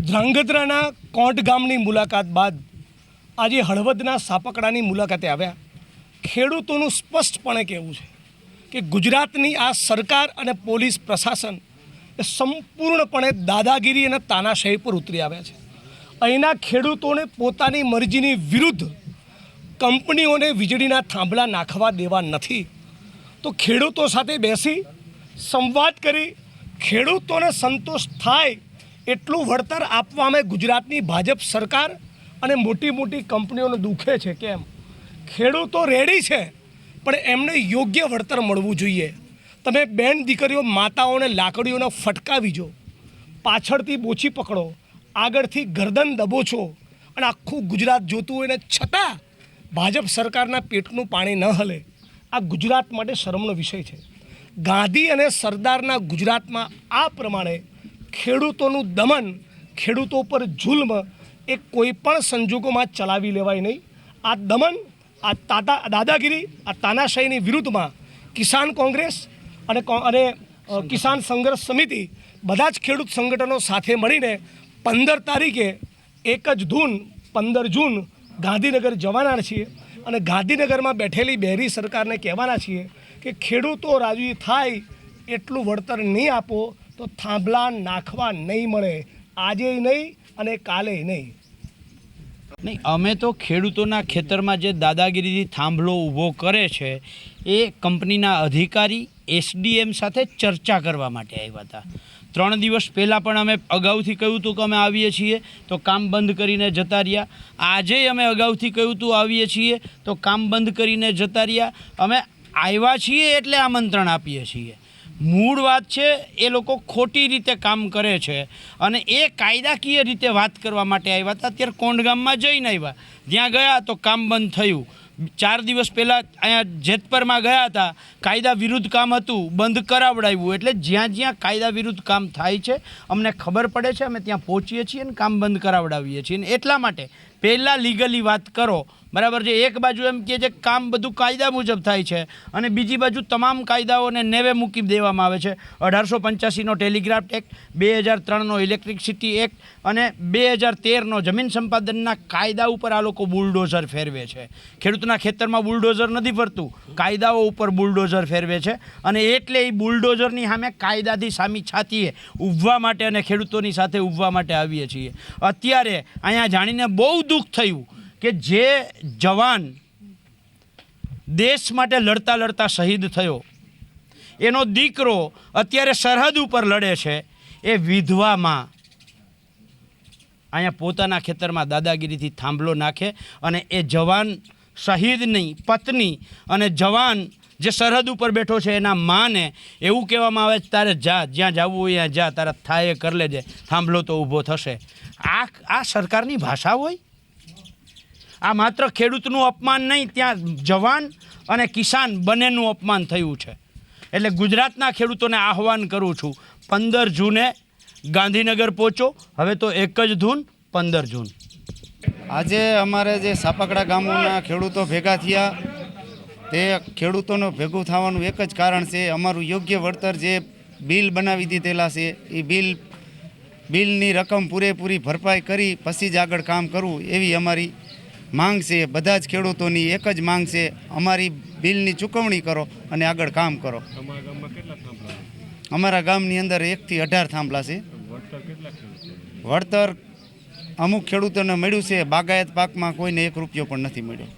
ધ્રાંગધ્રાના કોંટ ગામની મુલાકાત બાદ આજે હળવદના સાપકડાની મુલાકાતે આવ્યા ખેડૂતોનું સ્પષ્ટપણે કહેવું છે કે ગુજરાતની આ સરકાર અને પોલીસ પ્રશાસન એ સંપૂર્ણપણે દાદાગીરી અને તાનાશાહી પર ઉતરી આવ્યા છે। અહીંના ખેડૂતોને પોતાની મરજીની વિરુદ્ધ કંપનીઓને વીજળીના થાંભલા નાખવા દેવા નથી, તો ખેડૂતો સાથે બેસી સંવાદ કરી ખેડૂતોને સંતોષ થાય એટલું વળતર આપવા અમે ગુજરાતની ભાજપ સરકાર અને મોટી મોટી કંપનીઓને દુખે છે। કેમ? ખેડૂતો રેડી છે, પણ એમને યોગ્ય વળતર મળવું જોઈએ। તમે બેન દીકરીઓ માતાઓને લાકડીઓને ફટકાવી જો, પાછળથી બોછી પકડો, આગળથી ગરદન દબોચો અને આખું ગુજરાત જોતું હોય ને છતાં ભાજપ સરકારના પેટનું પાણી ન હલે, આ ગુજરાત માટે શરમનો વિષય છે। ગાંધી અને સરદારના ગુજરાતમાં આ પ્રમાણે ખેડૂતોનું દમન, ખેડૂતો પર જુલ્મ એ કોઈપણ સંજોગોમાં ચલાવી લેવાય નહીં। આ દમન, આ દાદાગીરી, આ તાનાશાહીની વિરુદ્ધમાં કિસાન કોંગ્રેસ અને કિસાન સંઘર્ષ સમિતિ બધા જ ખેડૂત સંગઠનો સાથે મળીને 15 તારીખે એક જ ધૂન 15 જૂન ગાંધીનગર જવાના છીએ અને ગાંધીનગરમાં બેઠેલી બેરી સરકારને કહેવાના છીએ કે ખેડૂતો રાજી થાય એટલું વળતર નહીં આપો તો થાંભલા નાખવા નહીં મળે, આજે નહીં અને કાલે નહીં। અમે તો ખેડૂતોના ખેતરમાં જે દાદાગીરીથી થાંભલો ઊભો કરે છે એ કંપનીના અધિકારી એસડીએમ સાથે ચર્ચા કરવા માટે આવ્યા હતા। 3 દિવસ પહેલાં પણ અમે અગાઉથી કહ્યું હતું કે અમે આવીએ છીએ, તો કામ બંધ કરીને જતા રહ્યા। આજે અમે અગાઉથી કહ્યું હતું આવીએ છીએ, તો કામ બંધ કરીને જતા રહ્યા। અમે આવ્યા છીએ એટલે આમંત્રણ આપીએ છીએ। મૂળ વાત છે એ લોકો ખોટી રીતે કામ કરે છે અને એ કાયદાકીય રીતે વાત કરવા માટે આવ્યા હતા। અત્યારે કોંડ ગામમાં જઈને આવ્યા, ત્યાં ગયા તો કામ બંધ થયું। 4 દિવસ પહેલાં અહીંયા જેતપરમાં ગયા હતા, કાયદા વિરુદ્ધ કામ હતું, બંધ કરાવડાવ્યું। એટલે જ્યાં જ્યાં કાયદા વિરુદ્ધ કામ થાય છે અમને ખબર પડે છે, અમે ત્યાં પહોંચીએ છીએ અને કામ બંધ કરાવડાવીએ છીએ। અને એટલા માટે પહેલાં લીગલી વાત કરો, બરાબર છે। એક બાજુ એમ કહે છે કામ બધું કાયદા મુજબ થાય છે અને બીજી બાજુ તમામ કાયદાઓને નેવે મૂકી દેવામાં આવે છે। 1885નો ટેલિગ્રાફ એક્ટ, 2003નો ઇલેક્ટ્રિસિટી એક્ટ અને 2013નો જમીન સંપાદનના કાયદા ઉપર આ લોકો બુલડોઝર ફેરવે છે। ખેડૂતના ખેતરમાં બુલડોઝર નથી ફરતું, કાયદાઓ ઉપર બુલડોઝર ફેરવે છે અને એટલે એ બુલડોઝરની સામે કાયદાથી સામી છાતીએ ઊભવા માટે અને ખેડૂતોની સાથે ઊભવા માટે આવીએ છીએ। અત્યારે અહીંયા જાણીને બહુ દુઃખ થયું કે જે જવાન દેશ માટે લડતા લડતા શહીદ થયો, એનો દીકરો અત્યારે સરહદ ઉપર લડે છે। એ વિધવામાં અહીંયા પોતાના ખેતરમાં દાદાગીરીથી થાંભલો નાખે અને એ જવાન શહીદની પત્ની અને જવાન જે સરહદ ઉપર બેઠો છે એના માને એવું કહેવામાં આવે છે તારે જા, જ્યાં જવું હોય ત્યાં જા, તારા થાય કરી લેજે, થાંભલો તો ઊભો થશે। આ સરકારની ભાષા હોય? આ માત્ર ખેડૂતનું અપમાન નહીં, ત્યાં જવાન અને કિસાન બંનેનું અપમાન થયું છે। એટલે ગુજરાતના ખેડૂતોને આહવાન કરું છું, 15 જૂને ગાંધીનગર પહોંચો। હવે તો એક જ ધૂન 15 જૂન। આજે અમારે જે સાપકડા ગામોના ખેડૂતો ભેગા થયા, તે ખેડૂતોનું ભેગું થવાનું એક જ કારણ છે, અમારું યોગ્ય વળતર જે બિલ બનાવી દીધેલા છે એ બિલની રકમ પૂરેપૂરી ભરપાઈ કરી પછી જ આગળ કામ કરવું એવી અમારી માંગ છે। બધા જ ખેડૂતોની એક જ માંગ છે, અમારી બિલની ચૂકવણી કરો અને આગળ કામ કરો। અમારા ગામની અંદર 1 થી 18 થાંભલા છે। વળતર અમુક ખેડૂતોને મળ્યું છે, બાગાયત પાકમાં કોઈને 1 રૂપિયો પણ નથી મળ્યો।